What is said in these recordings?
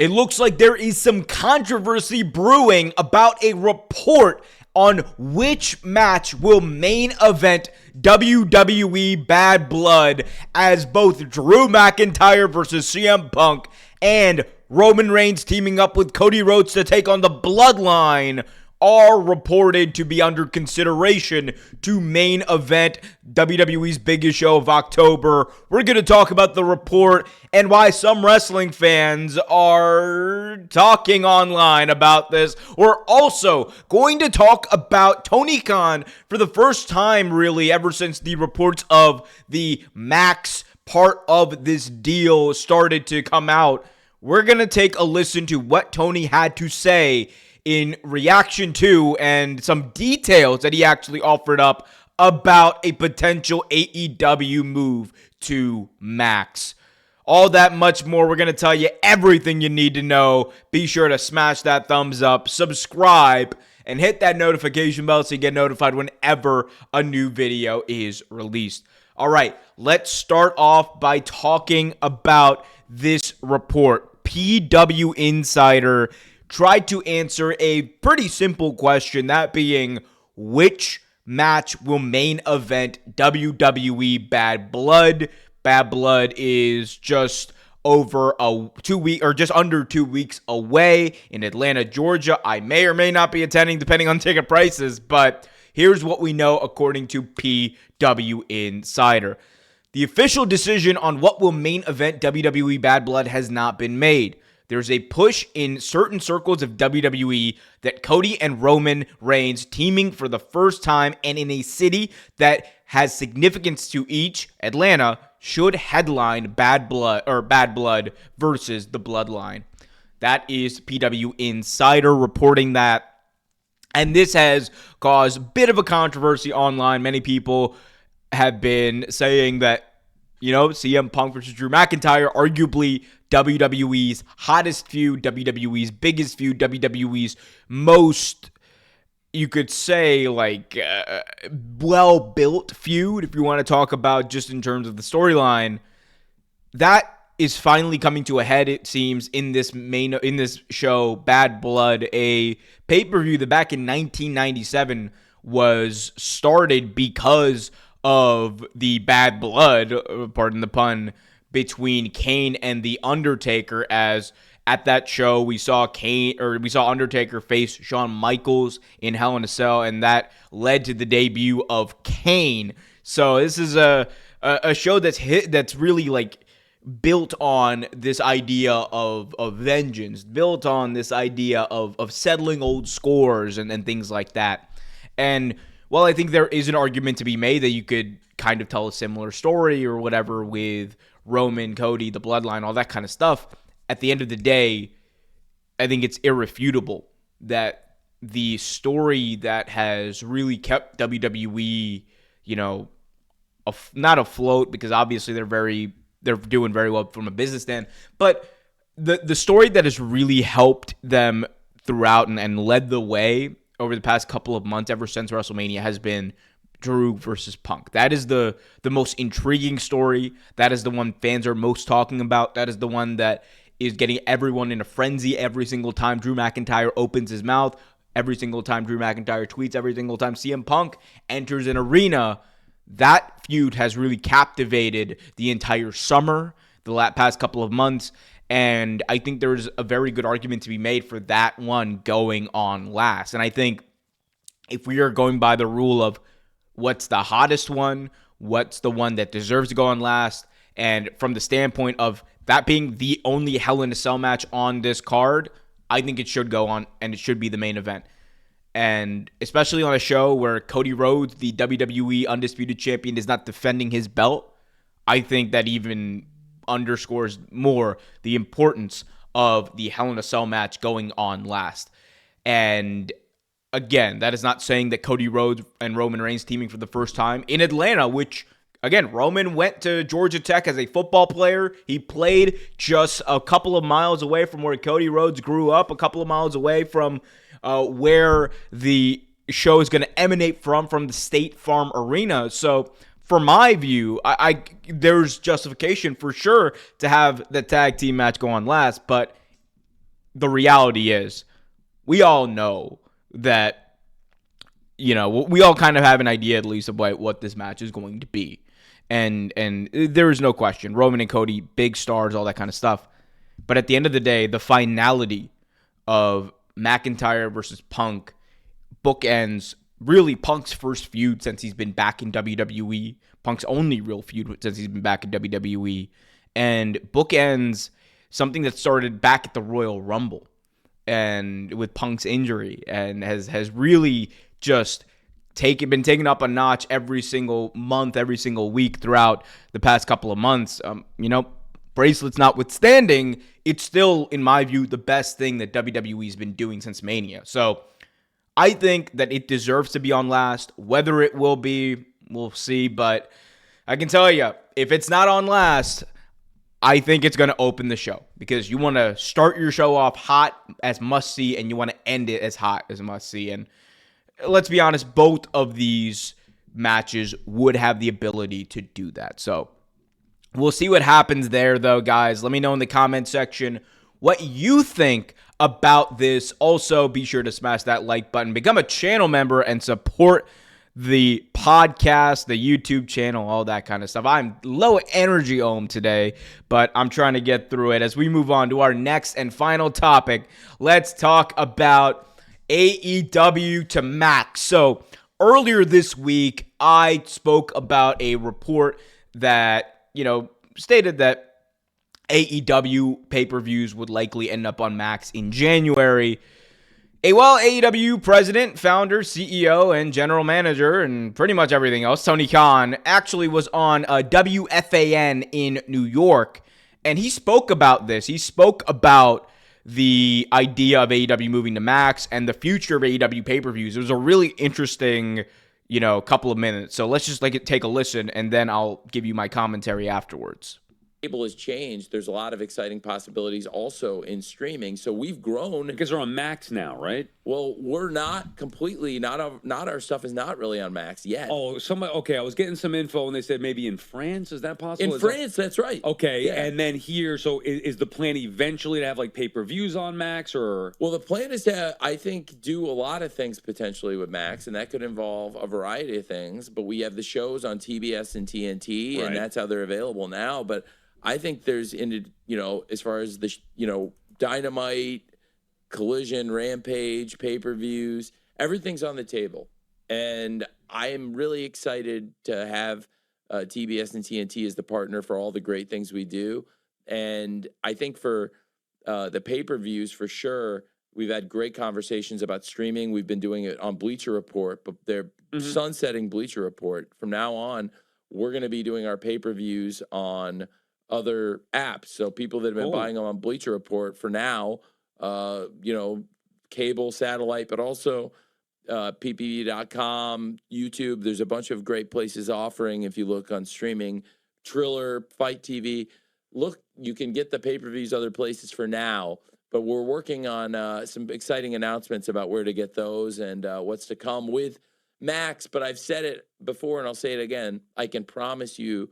It looks like there is some controversy brewing about a report on which match will main event WWE Bad Blood, as both Drew McIntyre versus CM Punk and Roman Reigns teaming up with Cody Rhodes to take on the Bloodline are reported to be under consideration to main event WWE's biggest show of October. We're going to talk about the report and why some wrestling fans are talking online about this. We're also going to talk about Tony Khan for the first time, really, ever since the reports of the Max part of this deal started to come out. We're going to take a listen to what Tony had to say in reaction to and some details that he actually offered up about a potential AEW move to Max. All that much more. We're going to tell you everything you need to know. Be sure to smash that thumbs up, subscribe, and hit that notification bell so you get notified whenever a new video is released. All right, let's start off by talking about this report. PW Insider tried to answer a pretty simple question, that being, which match will main event WWE Bad Blood? Bad Blood is just over just under 2 weeks away in Atlanta, Georgia. I may or may not be attending depending on ticket prices, but here's what we know according to PW Insider. The official decision on what will main event WWE Bad Blood has not been made. There's a push in certain circles of WWE that Cody and Roman Reigns teaming for the first time and in a city that has significance to each, Atlanta, should headline Bad Blood versus the Bloodline. That is PW Insider reporting that. And this has caused a bit of a controversy online. Many people have been saying that, CM Punk versus Drew McIntyre, arguably WWE's hottest feud, WWE's biggest feud, WWE's most, you could say, well-built feud, if you want to talk about just in terms of the storyline. That is finally coming to a head, it seems, in this show, Bad Blood, a pay-per-view that back in 1997 was started because of the bad blood, pardon the pun, between Kane and The Undertaker, as at that show we saw Undertaker face Shawn Michaels in Hell in a Cell, and that led to the debut of Kane. So this is a show that's really built on this idea of vengeance, built on this idea of settling old scores and things like that. And well, I think there is an argument to be made that you could kind of tell a similar story or whatever with Roman, Cody, the Bloodline, all that kind of stuff. At the end of the day, I think it's irrefutable that the story that has really kept WWE, not afloat, because obviously they're doing very well from a business stand, but the story that has really helped them throughout and led the way over the past couple of months, ever since WrestleMania, has been Drew versus Punk. That is the most intriguing story. That is the one fans are most talking about. That is the one that is getting everyone in a frenzy every single time Drew McIntyre opens his mouth, every single time Drew McIntyre tweets, every single time CM Punk enters an arena. That feud has really captivated the entire summer, the past couple of months, and I think there's a very good argument to be made for that one going on last. And I think if we are going by the rule of what's the hottest one, what's the one that deserves to go on last, and from the standpoint of that being the only Hell in a Cell match on this card, I think it should go on and it should be the main event. And especially on a show where Cody Rhodes, the WWE Undisputed Champion, is not defending his belt, I think that even underscores more the importance of the Hell in a Cell match going on last. And again, that is not saying that Cody Rhodes and Roman Reigns teaming for the first time in Atlanta, which, again, Roman went to Georgia Tech as a football player. He played just a couple of miles away from where Cody Rhodes grew up, a couple of miles away from where the show is going to emanate from the State Farm Arena. So from my view, there's justification for sure to have the tag team match go on last, but the reality is we all know that, we all kind of have an idea at least of what this match is going to be. And there is no question. Roman and Cody, big stars, all that kind of stuff. But at the end of the day, the finality of McIntyre versus Punk bookends really Punk's first feud since he's been back in WWE. Punk's only real feud since he's been back in WWE. And bookends something that started back at the Royal Rumble and with Punk's injury, and has really just been taken up a notch every single month, every single week throughout the past couple of months. Bracelets notwithstanding, it's still, in my view, the best thing that WWE's been doing since Mania. So I think that it deserves to be on last. Whether it will be, we'll see. But I can tell you, if it's not on last, I think it's going to open the show, because you want to start your show off hot as must-see, and you want to end it as hot as must-see. And let's be honest, both of these matches would have the ability to do that. So we'll see what happens there, though, guys. Let me know in the comment section what you think about this. Also, be sure to smash that like button, become a channel member, and support the podcast, the YouTube channel, all that kind of stuff. I'm low energy today, but I'm trying to get through it. As we move on to our next and final topic, let's talk about AEW to Max. So earlier this week, I spoke about a report that, stated that AEW pay-per-views would likely end up on Max in January. AEW president, founder, CEO, and general manager, and pretty much everything else, Tony Khan, actually was on WFAN in New York, and he spoke about this. He spoke about the idea of AEW moving to Max and the future of AEW pay-per-views. It was a really interesting, couple of minutes. So let's just take a listen, and then I'll give you my commentary afterwards. Table has changed. There's a lot of exciting possibilities also in streaming. So we've grown because they're on Max now, right? Well, we're not completely not our stuff is not really on Max yet. Oh, okay. I was getting some info and they said maybe in France. Is that possible? In France, that's right. Okay, yeah. And then here, so is the plan eventually to have pay-per-views on Max, or? Well, the plan is to, I think, do a lot of things potentially with Max, and that could involve a variety of things. But we have the shows on TBS and TNT, right, and that's how they're available now. But I think there's, as far as the, Dynamite, Collision, Rampage, pay-per-views, everything's on the table. And I am really excited to have TBS and TNT as the partner for all the great things we do. And I think for the pay-per-views, for sure, we've had great conversations about streaming. We've been doing it on Bleacher Report, but they're sunsetting Bleacher Report. From now on, we're going to be doing our pay-per-views on other apps. So people that have been buying them on Bleacher Report for now, cable, satellite, but also PPV.com, YouTube. There's a bunch of great places offering. If you look on streaming, Triller, Fight TV, look, you can get the pay-per-views other places for now. But we're working on some exciting announcements about where to get those and what's to come with Max. But I've said it before and I'll say it again. I can promise you,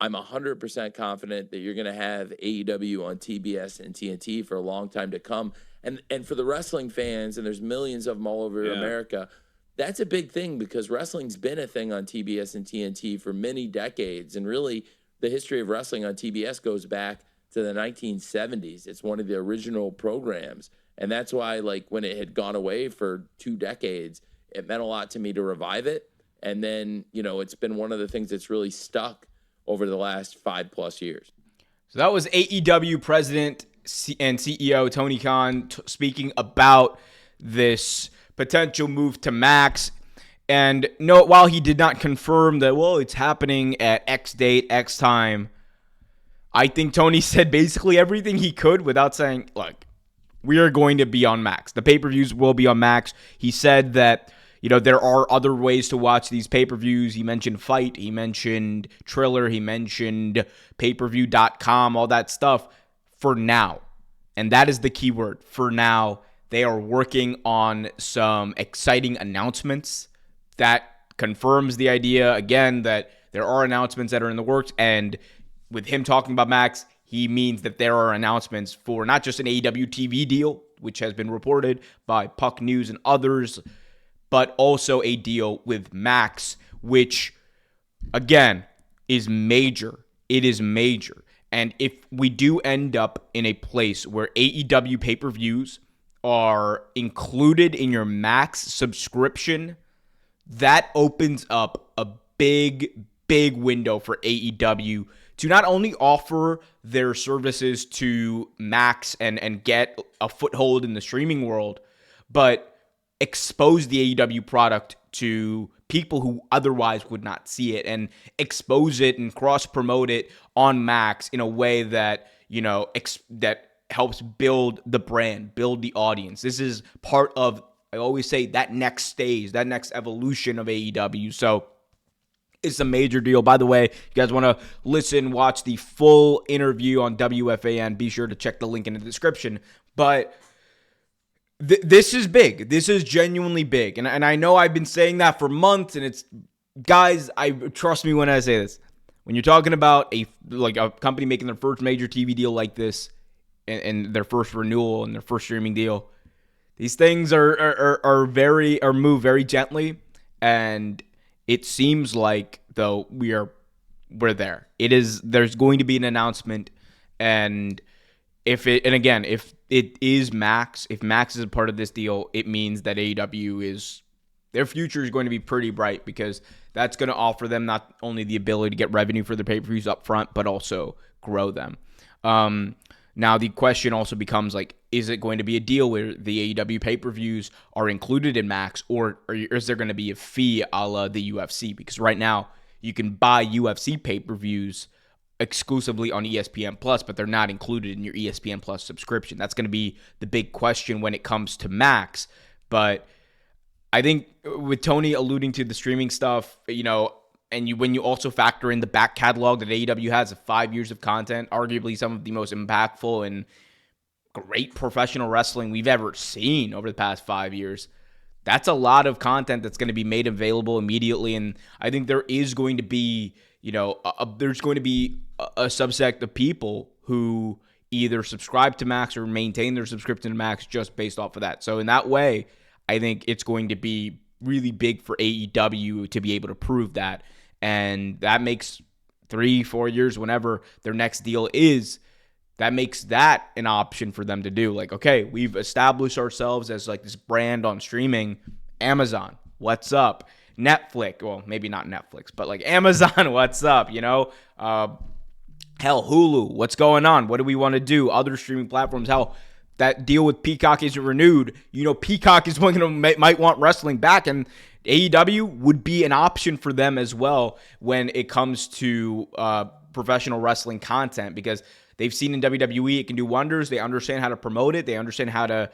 I'm 100% confident that you're going to have AEW on TBS and TNT for a long time to come. And for the wrestling fans, and there's millions of them all over America, that's a big thing because wrestling's been a thing on TBS and TNT for many decades. And really, the history of wrestling on TBS goes back to the 1970s. It's one of the original programs. And that's why, when it had gone away for 2 decades, it meant a lot to me to revive it. And then, it's been one of the things that's really stuck over the last 5+ years. So that was AEW president and CEO Tony Khan speaking about this potential move to Max. And while he did not confirm that, it's happening at X date, X time, I think Tony said basically everything he could without saying, look, we are going to be on Max. The pay-per-views will be on Max. He said that there are other ways to watch these pay-per-views. He mentioned Fight. He mentioned Triller. He mentioned payperview.com, all that stuff for now. And that is the key word, for now. They are working on some exciting announcements that confirms the idea, again, that there are announcements that are in the works. And with him talking about Max, he means that there are announcements for not just an AEW TV deal, which has been reported by Puck News and others, but also a deal with Max, which, again, is major. It is major. And if we do end up in a place where AEW pay-per-views are included in your Max subscription, that opens up a big window for AEW to not only offer their services to Max and get a foothold in the streaming world, but expose the AEW product to people who otherwise would not see it, and expose it and cross-promote it on Max in a way that, that helps build the brand, build the audience. This is part of, I always say, that next stage, that next evolution of AEW. So it's a major deal. By the way, if you guys want to watch the full interview on WFAN, be sure to check the link in the description. But this is big. This is genuinely big. And I know I've been saying that for months, and it's, guys, trust me when I say this. When you're talking about a company making their first major TV deal like this, and their first renewal and their first streaming deal, these things are moved very gently, and it seems like, though, we're there. There's going to be an announcement, and if it is Max, if Max is a part of this deal, it means that AEW their future is going to be pretty bright, because that's going to offer them not only the ability to get revenue for their pay-per-views up front, but also grow them. Now, the question also becomes, is it going to be a deal where the AEW pay-per-views are included in Max, or is there going to be a fee a la the UFC? Because right now, you can buy UFC pay-per-views exclusively on ESPN Plus, but they're not included in your ESPN Plus subscription. That's going to be the big question when it comes to Max. But I think with Tony alluding to the streaming stuff, and when you also factor in the back catalog that AEW has of 5 years of content, arguably some of the most impactful and great professional wrestling we've ever seen over the past 5 years, that's a lot of content that's going to be made available immediately. And I think there is going to be, there's going to be a subset of people who either subscribe to Max or maintain their subscription to Max just based off of that. So in that way, I think it's going to be really big for AEW to be able to prove that. And that makes 3-4 years, whenever their next deal is, that makes that an option for them to do. Okay, we've established ourselves as this brand on streaming. Amazon, what's up? Netflix, well, maybe not Netflix, but Amazon, what's up? Hell, Hulu, what's going on? What do we want to do? Other streaming platforms, hell, that deal with Peacock isn't renewed. Peacock is might want wrestling back, and AEW would be an option for them as well when it comes to professional wrestling content, because they've seen in WWE it can do wonders. They understand how to promote it. They understand how to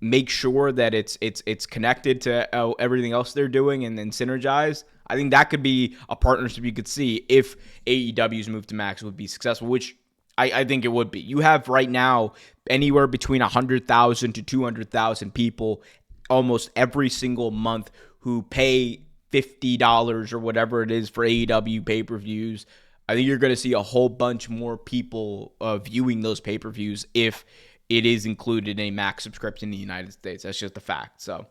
make sure that it's connected to everything else they're doing and then synergize. I think that could be a partnership you could see if AEW's move to Max would be successful, which I think it would be. You have right now anywhere between 100,000 to 200,000 people almost every single month who pay $50 or whatever it is for AEW pay-per-views. I think you're going to see a whole bunch more people viewing those pay-per-views if it is included in a Max subscription in the United States. That's just a fact. So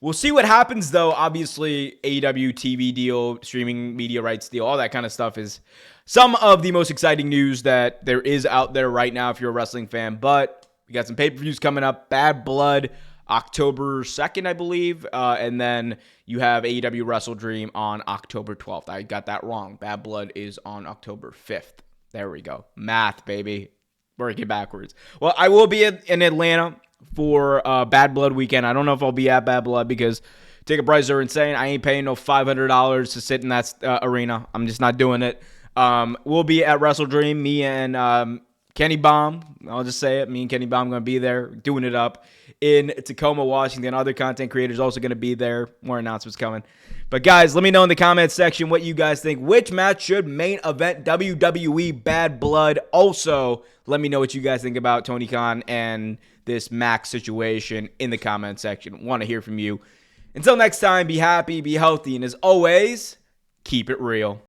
we'll see what happens, though. Obviously, AEW TV deal, streaming media rights deal, all that kind of stuff is some of the most exciting news that there is out there right now if you're a wrestling fan. But we got some pay-per-views coming up. Bad Blood, October 2nd, I believe. And then you have AEW Wrestle Dream on October 12th. I got that wrong. Bad Blood is on October 5th. There we go. Math, baby. Working backwards. Well, I will be in Atlanta for Bad Blood weekend. I don't know if I'll be at Bad Blood because ticket prices are insane. I ain't paying no $500 to sit in that arena. I'm just not doing it. We'll be at Wrestle Dream. Me and Kenny Baum. I'll just say it. Me and Kenny Baum going to be there doing it up in Tacoma, Washington. Other content creators also going to be there. More announcements coming. But guys, let me know in the comments section what you guys think. Which match should main event WWE Bad Blood? Also, let me know what you guys think about Tony Khan and this Max situation in the comment section. Want to hear from you. Until next time, be happy, be healthy, and as always, keep it real.